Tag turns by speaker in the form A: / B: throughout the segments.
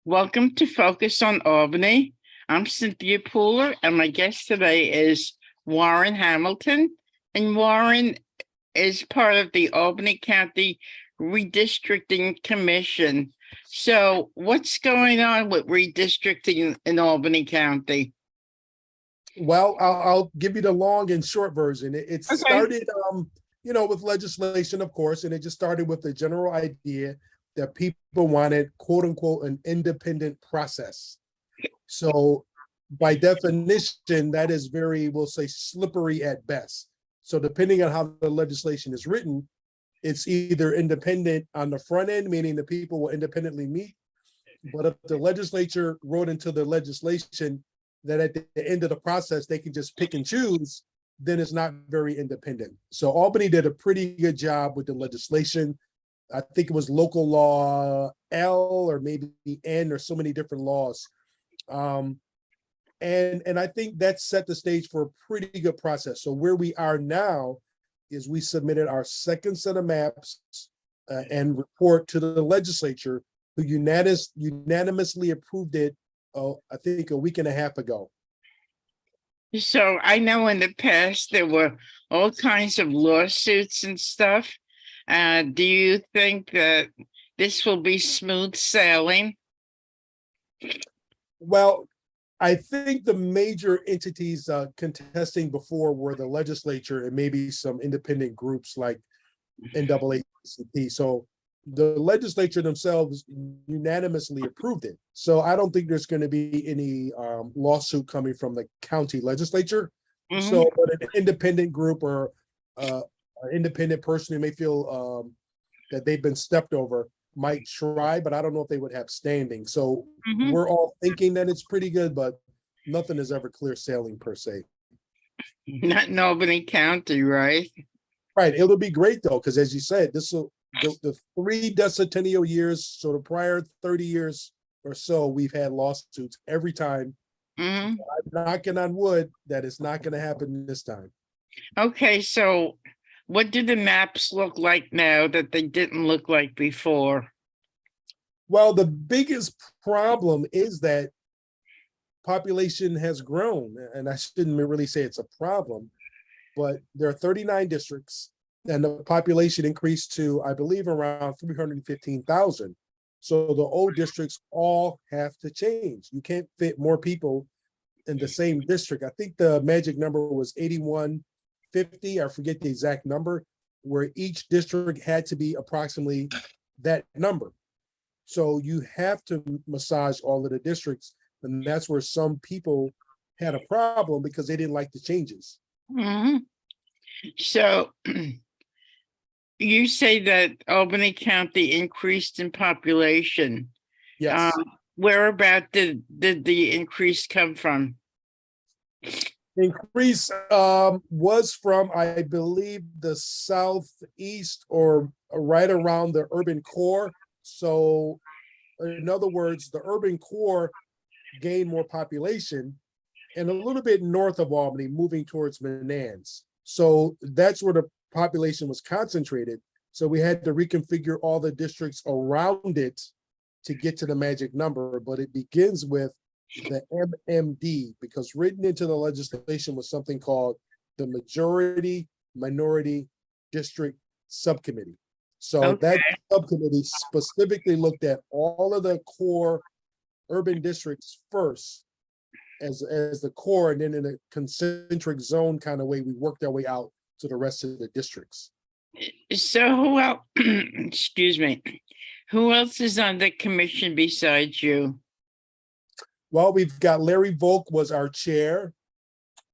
A: Welcome to Focus on Albany. I'm Cynthia Pooler, and my guest today is Warren Hamilton. And Warren is part of the Albany County Redistricting Commission. So what's going on with redistricting in Albany County?
B: Well, I'll give you the long and short version. It
A: Okay.
B: started, with legislation, of course, and it just started with the general idea that people wanted, quote unquote, an independent process. So by definition, that is very, we'll say, slippery at best. So depending on how the legislation is written, it's either independent on the front end, meaning the people will independently meet. But if the legislature wrote into the legislation that at the end of the process, they can just pick and choose, then it's not very independent. So Albany did a pretty good job with the legislation. I think it was local law L or maybe N, or so many different laws. And I think that set the stage for a pretty good process. So where we are now is we submitted our second set of maps and report to the legislature, who unanimously approved it, I think a week and a half ago.
A: So I know in the past there were all kinds of lawsuits and stuff. Do you think that this will be smooth sailing?
B: Well, I think the major entities contesting before were the legislature and maybe some independent groups like NAACP. So the legislature themselves unanimously approved it. So I don't think there's going to be any lawsuit coming from the county legislature.
A: Mm-hmm.
B: So but an independent group or an independent person who may feel that they've been stepped over might try, but I don't know if they would have standing. So
A: Mm-hmm.
B: we're all thinking that it's pretty good, but nothing is ever clear sailing per se.
A: Not in Albany County, right?
B: Right. It'll be great though, because as you said, this will the 3 decennial years, so the prior 30 years or so, we've had lawsuits every time.
A: Mm-hmm.
B: I'm knocking on wood that it's not going to happen this time.
A: Okay, so what do the maps look like now that they didn't look like before?
B: Well, the biggest problem is that population has grown, and I shouldn't really say it's a problem, but there are 39 districts, and the population increased to, I believe, around 315,000. So the old districts all have to change. You can't fit more people in the same district. I think the magic number was 8150. I forget the exact number, where each district had to be approximately that number. So you have to massage all of the districts, and that's where some people had a problem because they didn't like the changes.
A: Mm-hmm. So you say that Albany County increased in population.
B: Yes.
A: Whereabout did the increase come from?
B: Increase was from, I believe, the southeast or right around the urban core. So in other words, the urban core gained more population, and a little bit north of Albany, moving towards Menands. So that's where the population was concentrated. So we had to reconfigure all the districts around it to get to the magic number, but it begins with the MMD, because written into the legislation was something called the Majority Minority District Subcommittee. So
A: Okay.
B: that subcommittee specifically looked at all of the core urban districts first as the core, and then in a concentric zone kind of way, we worked our way out to the rest of the districts.
A: So who else, excuse me, who else is on the commission besides you?
B: Well, we've got Larry Volk was our chair,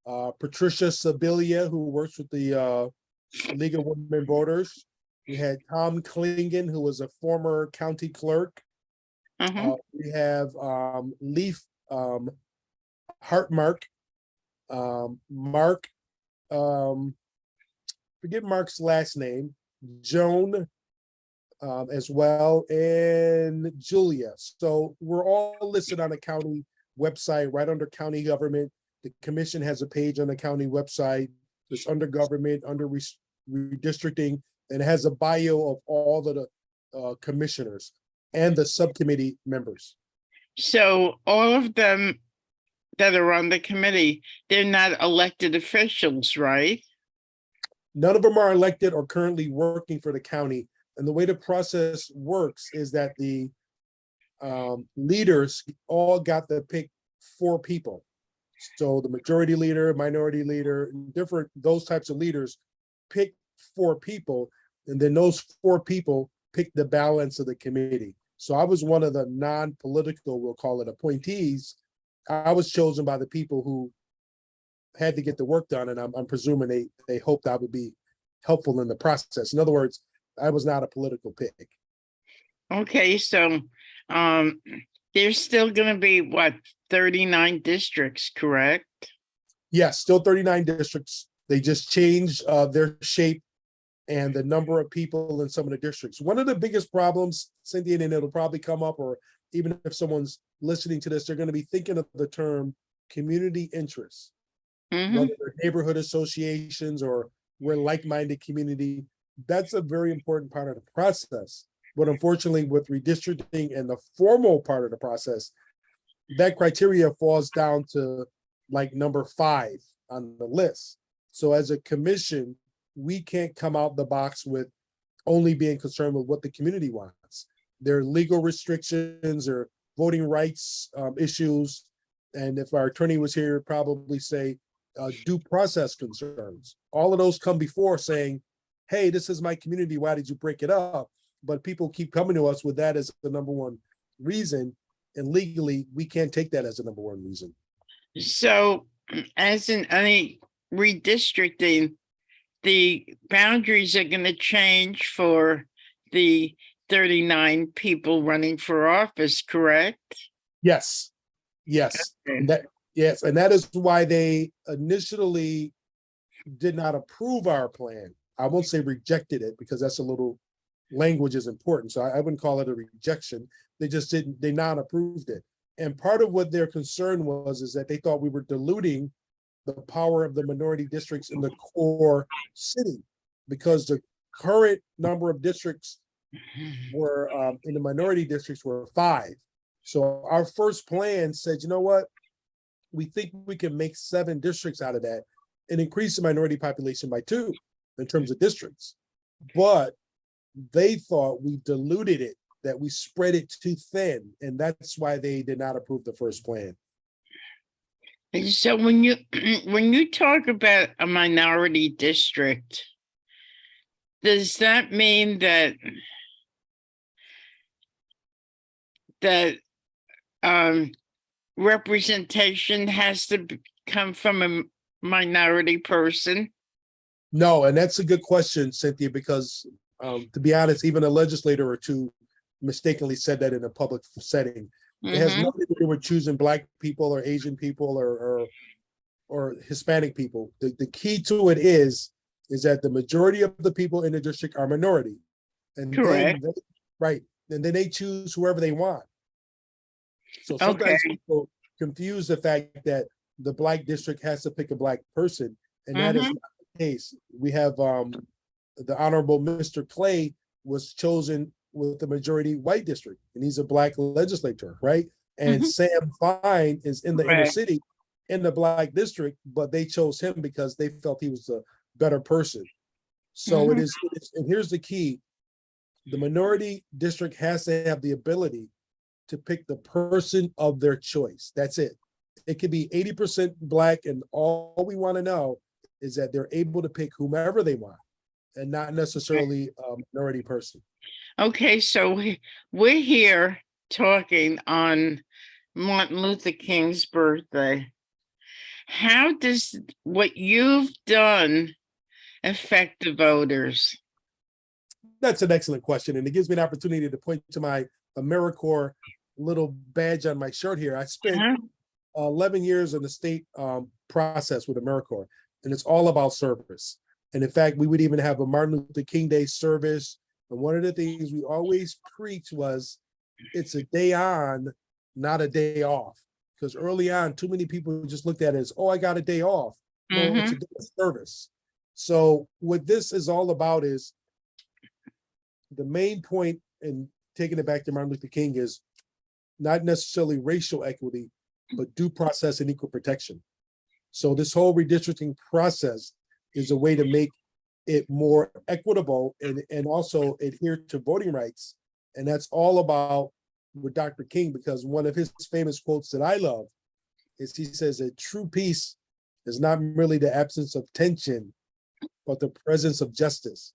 B: Patricia Sibilia, who works with the League of Women Voters. We had Tom Klingen, who was a former county clerk.
A: Uh-huh.
B: We have Leaf Hartmark, Mark, forget Mark's last name, Joan as well, and Julia. So we're all listed on the county website right under county government. The commission has a page on the county website. It's under government, under redistricting, and it has a bio of all of the commissioners and the subcommittee members.
A: So all of them that are on the committee, they're not elected officials, right?
B: None of them are elected or currently working for the county. And the way the process works is that the leaders all got to pick 4 people. So the majority leader, minority leader, different, those types of leaders pick 4 people. And then those 4 people pick the balance of the committee. So I was one of the non-political, we'll call it, appointees. I was chosen by the people who had to get the work done, and I'm presuming they hoped I would be helpful in the process. In other words, I was not a political pick.
A: Okay, so um, there's still going to be what, 39 districts, correct?
B: Yes, still 39 districts. They just changed their shape and the number of people in some of the districts. One of the biggest problems, Cynthia, and it'll probably come up, or even if someone's listening to this, they're going to be thinking of the term community interests.
A: Mhm.
B: Whether they're neighborhood associations or we're like-minded community, that's a very important part of the process. But unfortunately, with redistricting and the formal part of the process, that criteria falls down to like number 5 on the list. So as a commission, we can't come out the box with only being concerned with what the community wants. There are legal restrictions or voting rights issues. And if our attorney was here, probably say due process concerns. All of those come before saying, hey, this is my community, why did you break it up? But people keep coming to us with that as the number one reason. And legally, we can't take that as the number one reason.
A: So as in any redistricting, the boundaries are going to change for the 39 people running for office, correct?
B: Yes, yes.
A: Okay.
B: And that is why they initially did not approve our plan. I won't say rejected it because that's a little, language is important. So I wouldn't call it a rejection. They just they non-approved it. And part of what their concern was is that they thought we were diluting the power of the minority districts in the core city, because the current number of districts were in the minority districts were 5. So our first plan said, you know what? We think we can make 7 districts out of that and increase the minority population by 2 in terms of districts. But they thought we diluted it, that we spread it too thin. And that's why they did not approve the first plan.
A: And so when you talk about a minority district, does that mean that representation has to come from a minority person?
B: No, and that's a good question, Cynthia, because to be honest, even a legislator or 2 mistakenly said that in a public setting. It has nothing to do with choosing Black people or Asian people or Hispanic people. The key to it is that the majority of the people in the district are minority. And
A: Correct.
B: then right. And then they choose whoever they want. So sometimes people confuse the fact that the Black district has to pick a Black person, and that is not the case. We have the Honorable Mr. Clay was chosen with the majority white district, and he's a Black legislator, right? And Sam Fine is in the inner city in the Black district, but they chose him because they felt he was a better person. So it is, and here's the key: the minority district has to have the ability to pick the person of their choice. That's it. It could be 80% Black, and all we want to know is that they're able to pick whomever they want and not necessarily a minority person.
A: Okay, so we're here talking on Martin Luther King's birthday. How does what you've done affect the voters?
B: That's an excellent question, and it gives me an opportunity to point to my AmeriCorps little badge on my shirt here. I spent 11 years in the state process with AmeriCorps, and it's all about service. And in fact, we would even have a Martin Luther King Day service. And one of the things we always preach was, it's a day on, not a day off. Because early on, too many people just looked at it as, oh, I got a day off. No, it's a day of service. So what this is all about is, the main point, and taking it back to Martin Luther King, is not necessarily racial equity, but due process and equal protection. So this whole redistricting process is a way to make it more equitable and also adhere to voting rights. And that's all about with Dr. King, because one of his famous quotes that I love is he says that true peace is not merely the absence of tension, but the presence of justice,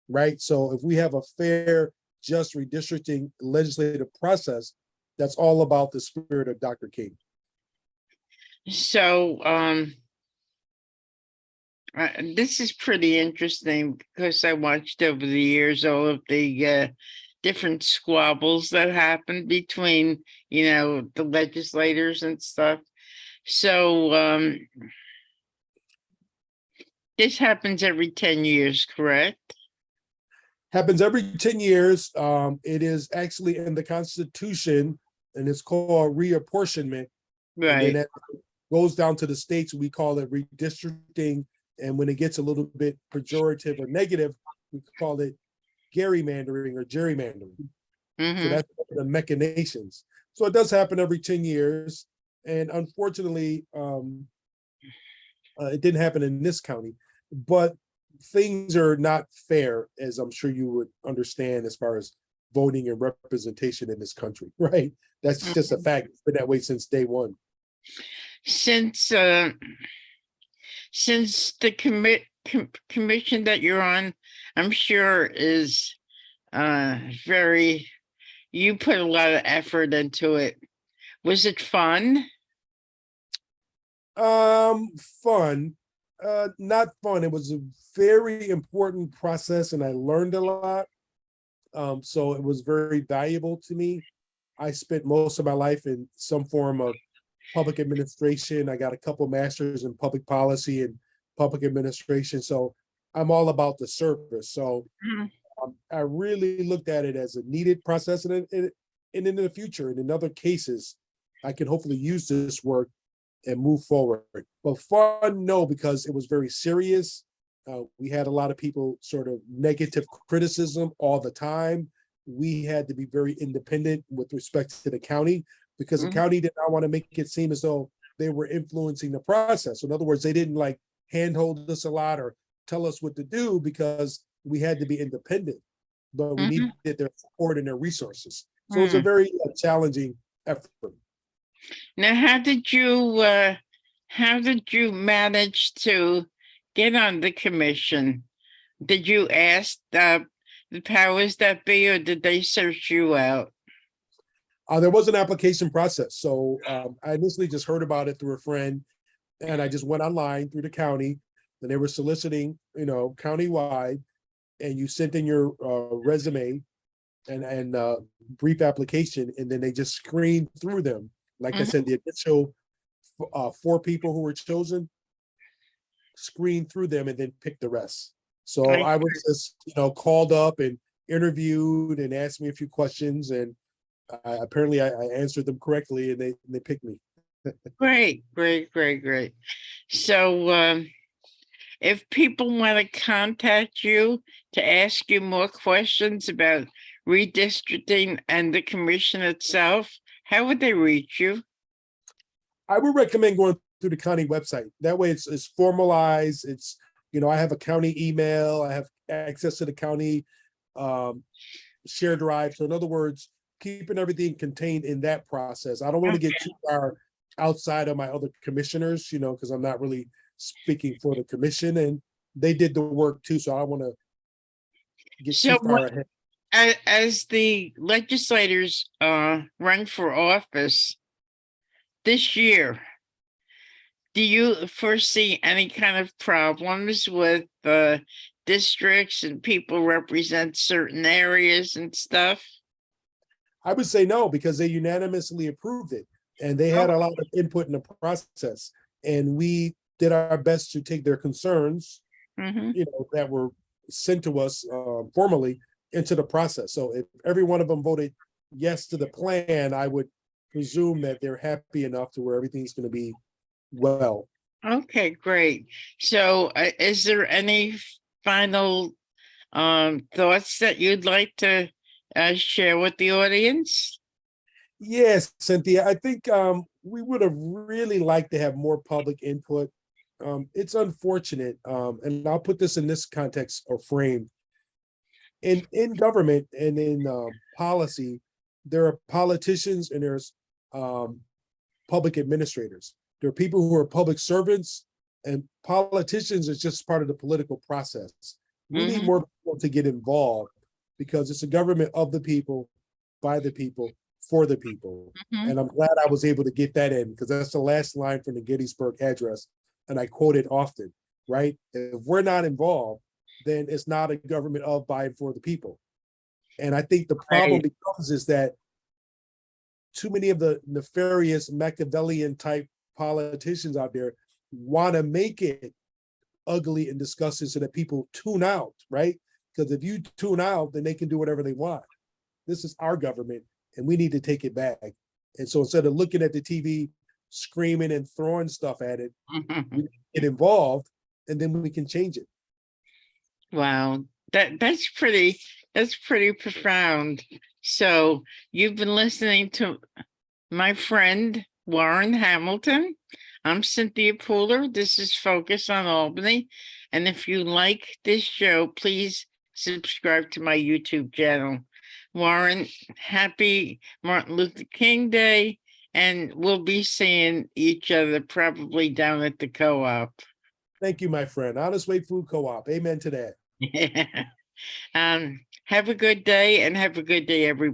B: right? So if we have a fair, just redistricting legislative process, that's all about the spirit of Dr. King.
A: So this is pretty interesting because I watched over the years all of the different squabbles that happened between, the legislators and stuff. So this happens every 10 years, correct?
B: Happens every 10 years. It is actually in the Constitution, and it's called reapportionment. And then
A: Right.
B: that goes down to the states. We call it redistricting. And when it gets a little bit pejorative or negative, we call it gerrymandering or gerrymandering. So
A: Mhm.
B: that's the machinations. So it does happen every 10 years. And unfortunately, it didn't happen in this county, but things are not fair, as I'm sure you would understand, as far as voting and representation in this country, right? That's just a fact. It's been that way since day one.
A: Since the commission that you're on, I'm sure is very, you put a lot of effort into it. Was it fun?
B: Fun. Not fun. It was a very important process and I learned a lot. So it was very valuable to me. I spent most of my life in some form of public administration. I got a couple masters in public policy and public administration. So I'm all about the service. So
A: Mhm.
B: I really looked at it as a needed process, and in the future, and in other cases, I can hopefully use this work and move forward. But fun, no, because it was very serious. We had a lot of people sort of negative criticism all the time. We had to be very independent with respect to the county because the
A: Mhm.
B: county did not want to make it seem as though they were influencing the process. So in other words, they didn't like handhold us a lot or tell us what to do because we had to be independent, but we
A: Mhm.
B: needed their support and their resources. So it was a very challenging effort.
A: Now, how did you manage to get on the commission? Did you ask the powers that be, or did they search you out?
B: There was an application process. So I initially just heard about it through a friend, and I just went online through the county, and they were soliciting, countywide, and you sent in your resume and brief application, and then they just screened through them. Like I
A: Mhm.
B: said, the initial 4 people who were chosen screened through them and then picked the rest. So
A: I-
B: I was just, called up and interviewed and asked me a few questions, and apparently I answered them correctly, and they picked me.
A: Great, great, great, great. So, if people want to contact you to ask you more questions about redistricting and the commission itself, how would they reach you?
B: I would recommend going through the county website. That way it's formalized. It's, I have a county email. I have access to the county share drive. So in other words, keeping everything contained in that process. I don't want to get too far outside of my other commissioners, because I'm not really speaking for the commission, and they did the work too. So I don't want to get too
A: So,
B: far ahead.
A: as the legislators run for office this year, do you foresee any kind of problems with districts and people represent certain areas and stuff?
B: I would say no, because they unanimously approved it and they had a lot of input in the process. And we did our best to take their concerns,
A: Mhm.
B: that were sent to us formally into the process. So if every one of them voted yes to the plan, I would presume that they're happy enough to where everything's going to be well.
A: Okay, great. So, is there any final thoughts that you'd like to share with the audience?
B: Yes, Cynthia, I think we would have really liked to have more public input. It's unfortunate, and I'll put this in this context or frame. In government and in policy, there are politicians and there's public administrators. There are people who are public servants, and politicians is just part of the political process. We need
A: Mhm.
B: more people to get involved because it's a government of the people, by the people, for the people.
A: Mhm.
B: And I'm glad I was able to get that in because that's the last line from the Gettysburg Address. And I quote it often, right? If we're not involved, then it's not a government of, by, and for the people. And I think the problem
A: Right.
B: becomes is that too many of the nefarious Machiavellian type politicians out there want to make it ugly and disgusting so that people tune out, right? Because if you tune out, then they can do whatever they want. This is our government and we need to take it back. And so instead of looking at the TV, screaming and throwing stuff at it, we get involved and then we can change it.
A: Wow, that's pretty profound. So you've been listening to my friend Warren Hamilton. I'm Cynthia Pooler. This is Focus on Albany. And if you like this show, please subscribe to my YouTube channel. Warren, happy Martin Luther King Day, and we'll be seeing each other probably down at the co-op.
B: Thank you, my friend. Honest Way Food Co-op. Amen to that.
A: Have a good day and have a good day, everybody.